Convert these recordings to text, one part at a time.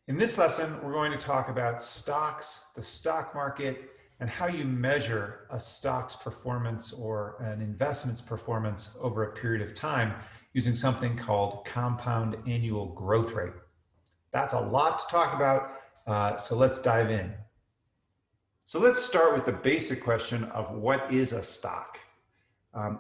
In this lesson, we're going to talk about stocks, the stock market, and how you measure a stock's performance or an investment's performance over a period of time using something called compound annual growth rate. That's a lot to talk about, so let's dive in. So let's start with the basic question of what is a stock?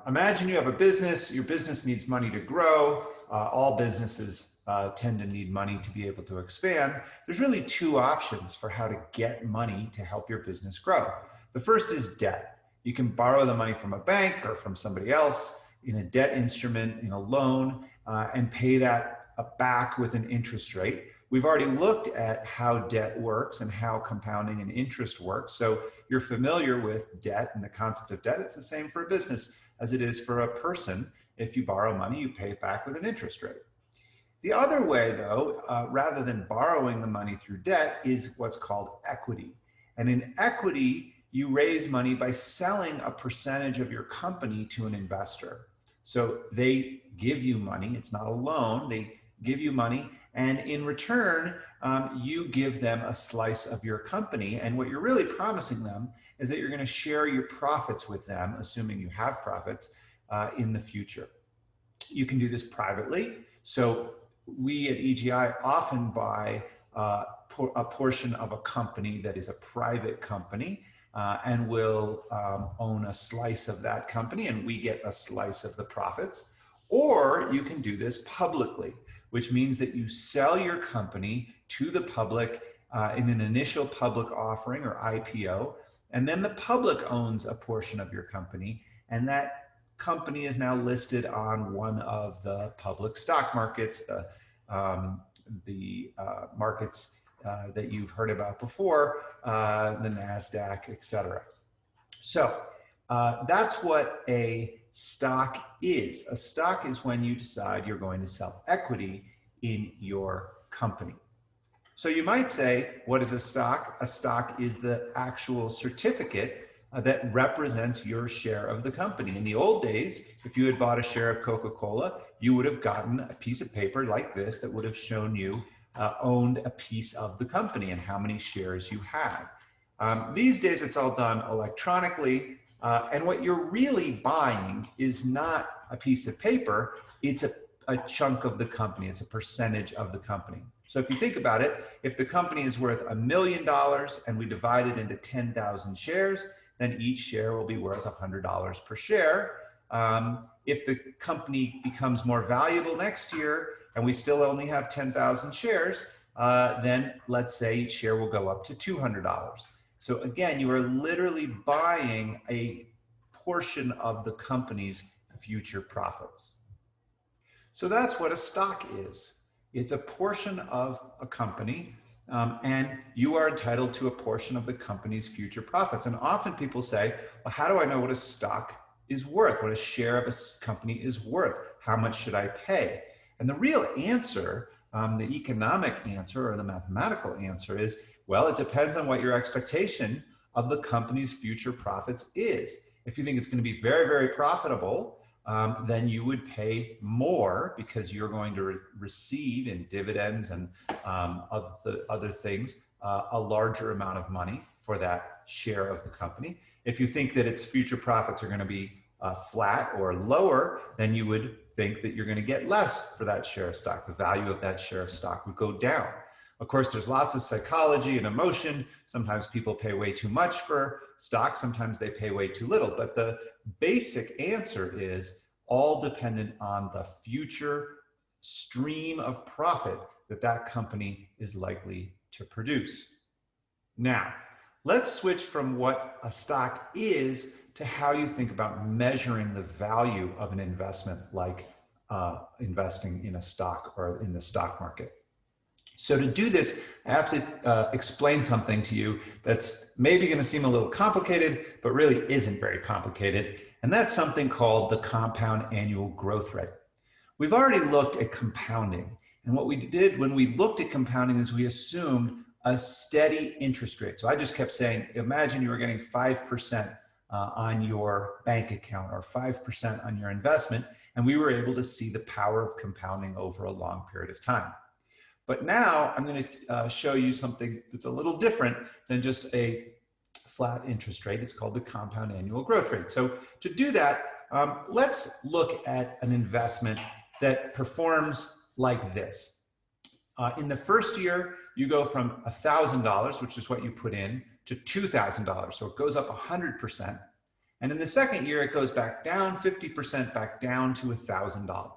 Imagine you have a business, your business needs money to grow. All businesses tend to need money to be able to expand. There's really two options for how to get money to help your business grow. The first is debt. You can borrow the money from a bank or from somebody else in a debt instrument, in a loan, and pay that back with an interest rate. We've already looked at how debt works and how compounding and interest works. So you're familiar with debt and the concept of debt. It's the same for a business as it is for a person. If you borrow money, you pay it back with an interest rate. The other way, though, rather than borrowing the money through debt, is what's called equity. And in equity, you raise money by selling a percentage of your company to an investor. So they give you money. It's not a loan. They give you money. And in return, you give them a slice of your company. And what you're really promising them is that you're going to share your profits with them, assuming you have profits, in the future. You can do this privately. So we at EGI often buy a portion of a company that is a private company, and will own a slice of that company, and we get a slice of the profits. Or you can do this publicly, which means that you sell your company to the public in an initial public offering or IPO, and then the public owns a portion of your company, and that company is now listed on one of the public stock markets, the markets that you've heard about before, the NASDAQ, etc. So that's what a stock is. A stock is when you decide you're going to sell equity in your company. So you might say, what is a stock? A stock is the actual certificate that represents your share of the company. In the old days, if you had bought a share of Coca-Cola, you would have gotten a piece of paper like this that would have shown you owned a piece of the company and how many shares you had. These days, it's all done electronically. And what you're really buying is not a piece of paper, it's a chunk of the company, it's a percentage of the company. So if you think about it, if the company is worth $1 million and we divide it into 10,000 shares, then each share will be worth $100 per share. If the company becomes more valuable next year and we still only have 10,000 shares, then let's say each share will go up to $200. So again, you are literally buying a portion of the company's future profits. So that's what a stock is. It's a portion of a company, and you are entitled to a portion of the company's future profits. And often people say, well, how do I know what a stock is worth, what a share of a company is worth? How much should I pay? And the real answer, the economic answer or the mathematical answer is, well, it depends on what your expectation of the company's future profits is. If you think it's going to be very, very profitable, then you would pay more because you're going to receive in dividends and other things a larger amount of money for that share of the company. If you think that its future profits are going to be flat or lower, then you would think that you're going to get less for that share of stock. The value of that share of stock would go down. Of course, there's lots of psychology and emotion. Sometimes people pay way too much for stock. Sometimes they pay way too little. But the basic answer is all dependent on the future stream of profit that that company is likely to produce. Now, let's switch from what a stock is to how you think about measuring the value of an investment like investing in a stock or in the stock market. So to do this, I have to explain something to you that's maybe going to seem a little complicated, but really isn't very complicated. And that's something called the compound annual growth rate. We've already looked at compounding. And what we did when we looked at compounding is we assumed a steady interest rate. So I just kept saying, imagine you were getting 5% on your bank account or 5% on your investment. And we were able to see the power of compounding over a long period of time. But now I'm going to show you something that's a little different than just a flat interest rate. It's called the compound annual growth rate. So to do that, let's look at an investment that performs like this. In the first year, you go from $1,000, which is what you put in, to $2,000. So it goes up 100%. And in the second year, it goes back down 50%, back down to $1,000.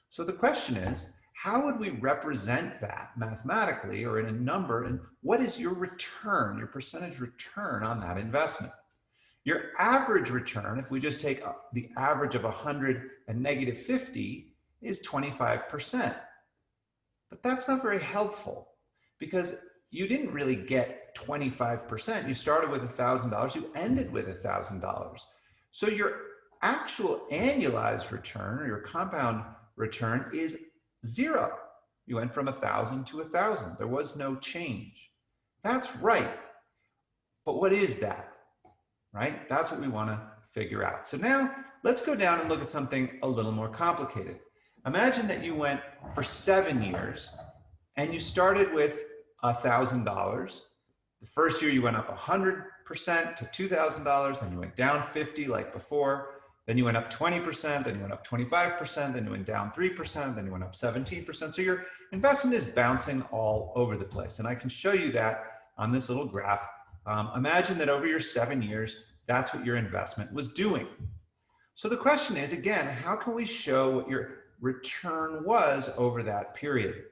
So the question is, how would we represent that mathematically or in a number? And what is your return, your percentage return on that investment? Your average return, if we just take the average of 100 and negative 50, is 25%. But that's not very helpful because you didn't really get 25%. You started with $1,000, you ended with $1,000. So your actual annualized return or your compound return is 0. You went from 1,000 to 1,000. There was no change. That's right. But what is that? Right? That's what we want to figure out. So now let's go down and look at something a little more complicated. Imagine that you went for 7 years and you started with $1,000. The first year you went up 100% to $2,000, then you went down 50 like before. Then you went up 20%, then you went up 25%, then you went down 3%, then you went up 17%. So your investment is bouncing all over the place. And I can show you that on this little graph. Imagine that over your 7 years, that's what your investment was doing. So the question is, again, how can we show what your return was over that period?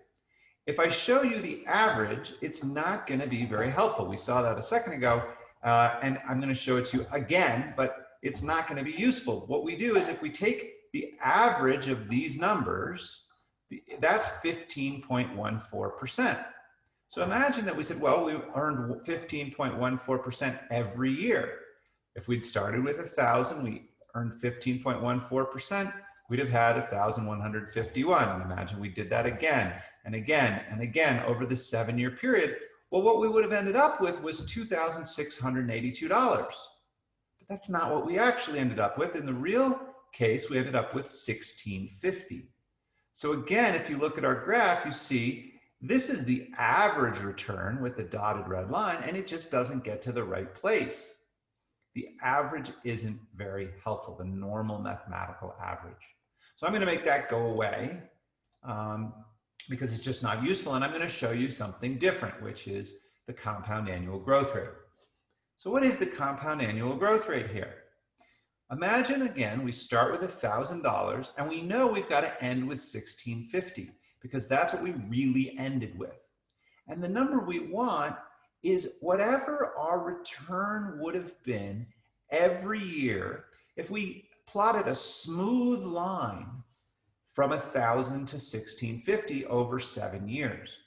If I show you the average, it's not going to be very helpful. We saw that a second ago, and I'm going to show it to you again, but it's not going to be useful. What we do is if we take the average of these numbers, that's 15.14%. So imagine that we said, well, we earned 15.14% every year. If we'd started with 1,000, we earned 15.14%, we'd have had 1,151. And imagine we did that again and again and again over the 7-year period. Well, what we would have ended up with was $2,682. That's not what we actually ended up with. In the real case, we ended up with $1,650. So again, if you look at our graph, you see this is the average return with the dotted red line, and it just doesn't get to the right place. The average isn't very helpful, the normal mathematical average. So I'm going to make that go away because it's just not useful, and I'm going to show you something different, which is the compound annual growth rate. So what is the compound annual growth rate here? Imagine again, we start with $1,000 and we know we've got to end with $1,650 because that's what we really ended with. And the number we want is whatever our return would have been every year if we plotted a smooth line from 1,000 to 1,650 over 7 years.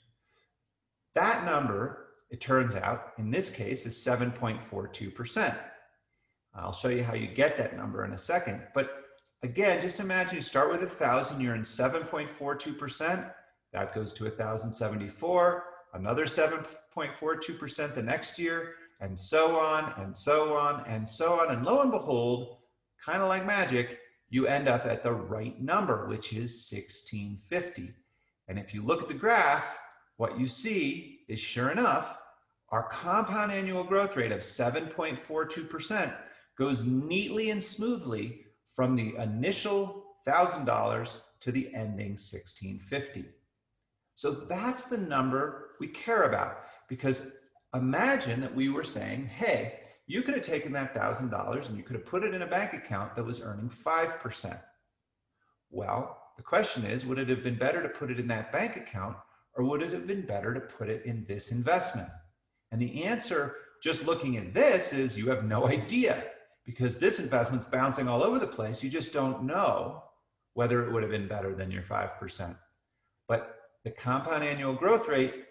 That number, it turns out, in this case, is 7.42%. I'll show you how you get that number in a second. But again, just imagine you start with 1,000, you're in 7.42%. That goes to 1,074, another 7.42% the next year, and so on, and so on, and so on. And lo and behold, kind of like magic, you end up at the right number, which is 1,650. And if you look at the graph, what you see is, sure enough, our compound annual growth rate of 7.42% goes neatly and smoothly from the initial $1,000 to the ending 1,650. So that's the number we care about, because imagine that we were saying, hey, you could have taken that $1,000 and you could have put it in a bank account that was earning 5%. Well, the question is, would it have been better to put it in that bank account, or would it have been better to put it in this investment? And the answer, just looking at this, is you have no idea, because this investment's bouncing all over the place. You just don't know whether it would have been better than your 5%. But the compound annual growth rate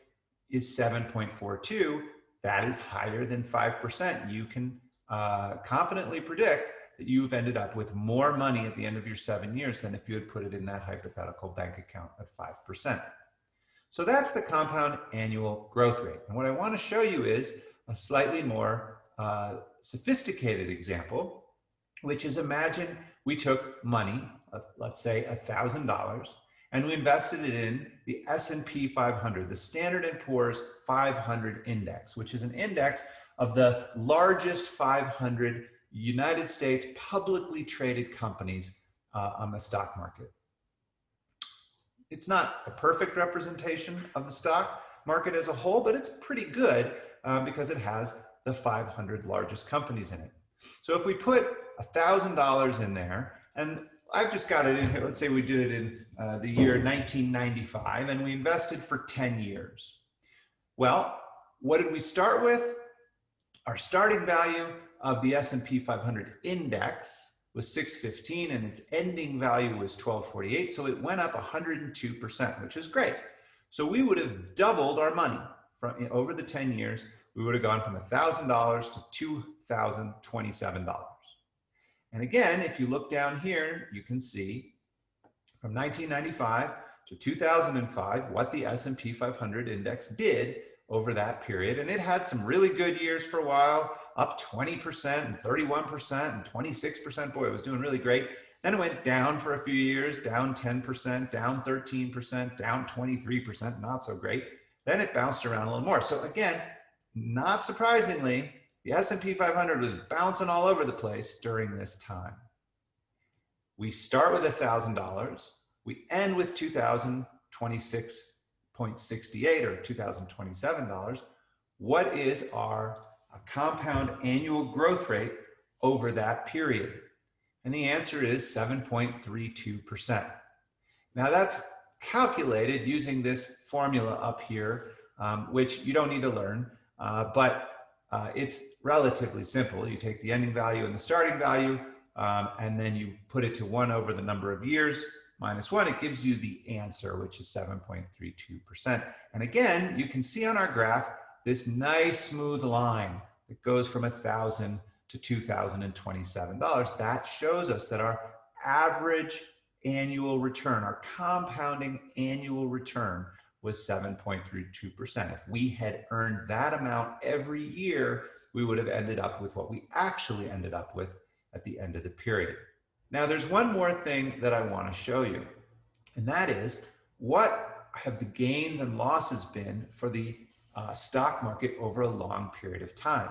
is 7.42. That is higher than 5%. You can confidently predict that you've ended up with more money at the end of your 7 years than if you had put it in that hypothetical bank account at 5%. So that's the compound annual growth rate. And what I want to show you is a slightly more sophisticated example, which is, imagine we took money, let's say $1,000, and we invested it in the S&P 500, the Standard & Poor's 500 index, which is an index of the largest 500 United States publicly traded companies on the stock market. It's not a perfect representation of the stock market as a whole, but it's pretty good because it has the 500 largest companies in it. So if we put $1,000 in there, and I've just got it in here, let's say we did it in the year 1995, and we invested for 10 years. Well, what did we start with? Our starting value of the S&P 500 index was 615, and its ending value was 1248. So it went up 102%, which is great. So we would have doubled our money from over the 10 years. We would have gone from $1,000 to $2,027. And again, if you look down here, you can see from 1995 to 2005 what the S&P 500 index did over that period. And it had some really good years for a while, up 20% and 31% and 26%. Boy, it was doing really great. Then it went down for a few years, down 10%, down 13%, down 23%, not so great. Then it bounced around a little more. So again, not surprisingly, the S&P 500 was bouncing all over the place during this time. We start with $1,000. We end with $2,026.68 or $2,027. What is our compound annual growth rate over that period? And the answer is 7.32%. Now that's calculated using this formula up here, which you don't need to learn, but it's relatively simple. You take the ending value and the starting value, and then you put it to 1 over the number of years minus 1. It gives you the answer, which is 7.32%. And again, you can see on our graph this nice smooth line that goes from $1,000 to $2,027. That shows us that our average annual return, our compounding annual return, was 7.32%. If we had earned that amount every year, we would have ended up with what we actually ended up with at the end of the period. Now, there's one more thing that I want to show you, and that is what have the gains and losses been for the stock market over a long period of time.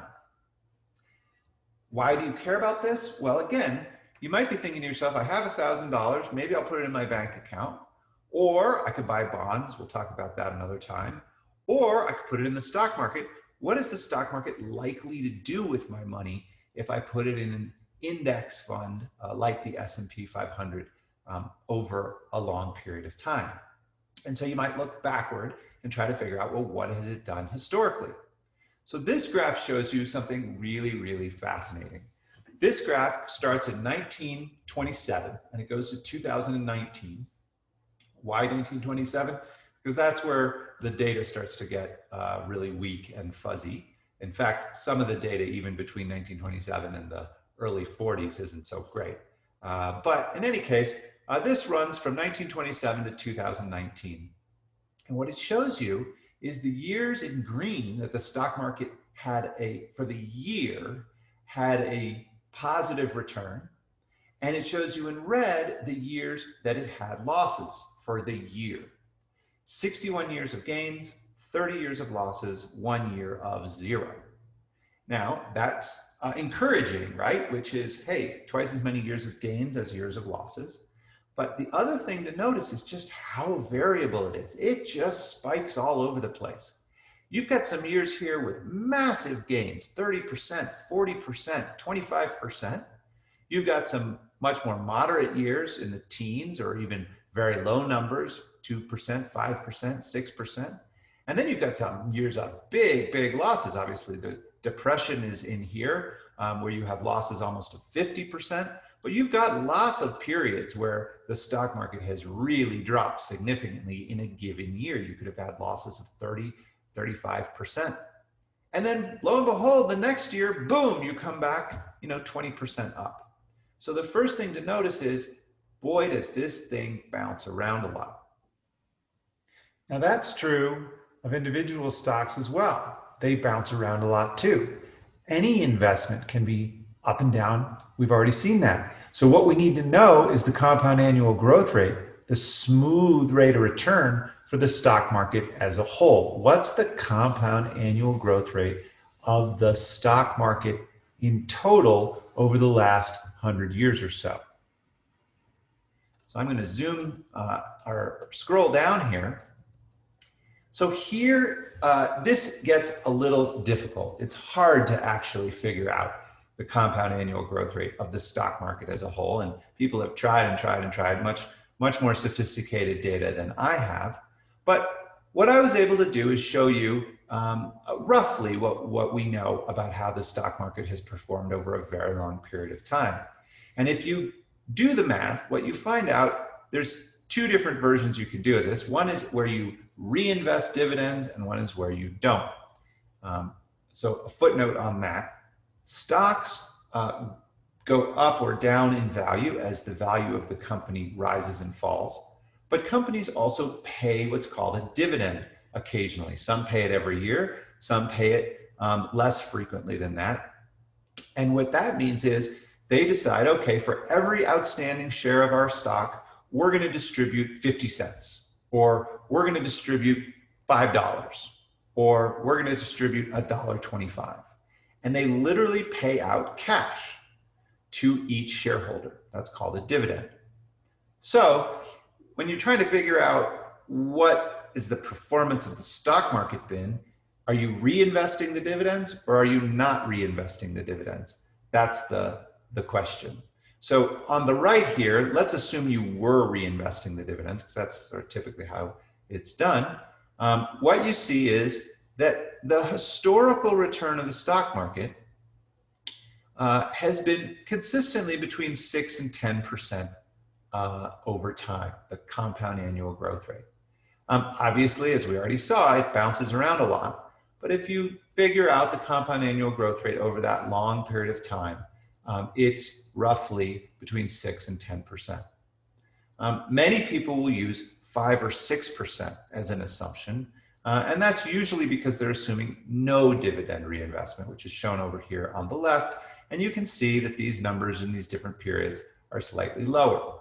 Why do you care about this? Well, again, you might be thinking to yourself, I have $1,000, maybe I'll put it in my bank account, or I could buy bonds, we'll talk about that another time, or I could put it in the stock market. What is the stock market likely to do with my money if I put it in an index fund like the S&P 500 over a long period of time? And so you might look backward and try to figure out, well, what has it done historically? So this graph shows you something really, really fascinating. This graph starts in 1927 and it goes to 2019. Why 1927? Because that's where the data starts to get really weak and fuzzy. In fact, some of the data even between 1927 and the early 40s isn't so great. But in any case, this runs from 1927 to 2019. And what it shows you is the years in green that the stock market had for the year had a positive return. And it shows you in red the years that it had losses for the year. 61 years of gains, 30 years of losses, 1 year of zero. Now that's encouraging, right? Which is, hey, twice as many years of gains as years of losses. But the other thing to notice is just how variable it is. It just spikes all over the place. You've got some years here with massive gains, 30%, 40%, 25%. You've got some much more moderate years in the teens or even very low numbers, 2%, 5%, 6%. And then you've got some years of big, big losses. Obviously, the depression is in here where you have losses almost of 50%. But you've got lots of periods where the stock market has really dropped significantly in a given year. You could have had losses of 30, 35%. And then lo and behold, the next year, boom, you come back, 20% up. So the first thing to notice is, boy, does this thing bounce around a lot. Now that's true of individual stocks as well. They bounce around a lot too. Any investment can be up and down. We've already seen that. So what we need to know is the compound annual growth rate the smooth rate of return for the stock market as a whole. What's the compound annual growth rate of the stock market in total over the last 100 years or so? So I'm going to zoom or scroll down here. So here, this gets a little difficult. It's hard to actually figure out the compound annual growth rate of the stock market as a whole. And people have tried and tried and tried much more sophisticated data than I have. But what I was able to do is show you roughly what we know about how the stock market has performed over a very long period of time. And if you do the math, what you find out, there's two different versions you could do of this. One is where you reinvest dividends, and one is where you don't. So a footnote on that. Stocks go up or down in value as the value of the company rises and falls. But companies also pay what's called a dividend occasionally. Some pay it every year, some pay it less frequently than that. And what that means is they decide, okay, for every outstanding share of our stock, we're going to distribute 50 cents, or we're going to distribute $5, or we're going to distribute $1.25. And they literally pay out cash to each shareholder. That's called a dividend. So when you're trying to figure out what is the performance of the stock market been, are you reinvesting the dividends or are you not reinvesting the dividends? That's the question. So on the right here, let's assume you were reinvesting the dividends, because that's sort of typically how it's done. What you see is that the historical return of the stock market has been consistently between 6 and 10% over time, the compound annual growth rate. Obviously, as we already saw, it bounces around a lot. But if you figure out the compound annual growth rate over that long period of time, it's roughly between 6 and 10%. Many people will use 5 or 6% as an assumption, and that's usually because they're assuming no dividend reinvestment, which is shown over here on the left, and you can see that these numbers in these different periods are slightly lower.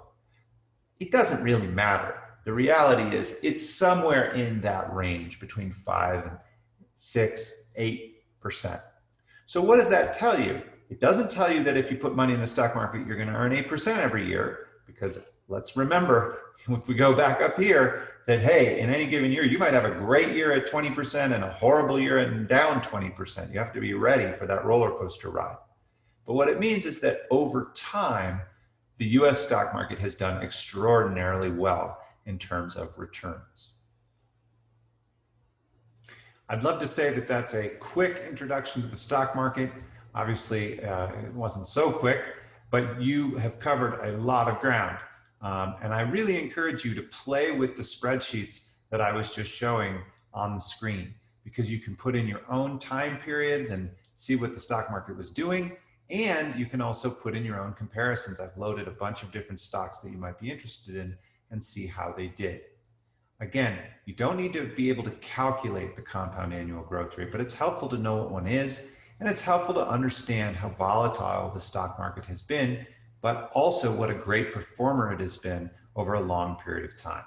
It doesn't really matter. The reality is it's somewhere in that range between 5 and 6, 8%. So what does that tell you? It doesn't tell you that if you put money in the stock market, you're going to earn 8% every year, because let's remember, if we go back up here, that, hey, in any given year, you might have a great year at 20% and a horrible year and down 20%. You have to be ready for that roller coaster ride. But what it means is that over time, the US stock market has done extraordinarily well in terms of returns. I'd love to say that that's a quick introduction to the stock market. Obviously, it wasn't so quick, but you have covered a lot of ground. And I really encourage you to play with the spreadsheets that I was just showing on the screen, because you can put in your own time periods and see what the stock market was doing. And you can also put in your own comparisons. I've loaded a bunch of different stocks that you might be interested in and see how they did. Again, you don't need to be able to calculate the compound annual growth rate, but it's helpful to know what one is. And it's helpful to understand how volatile the stock market has been, but also what a great performer it has been over a long period of time.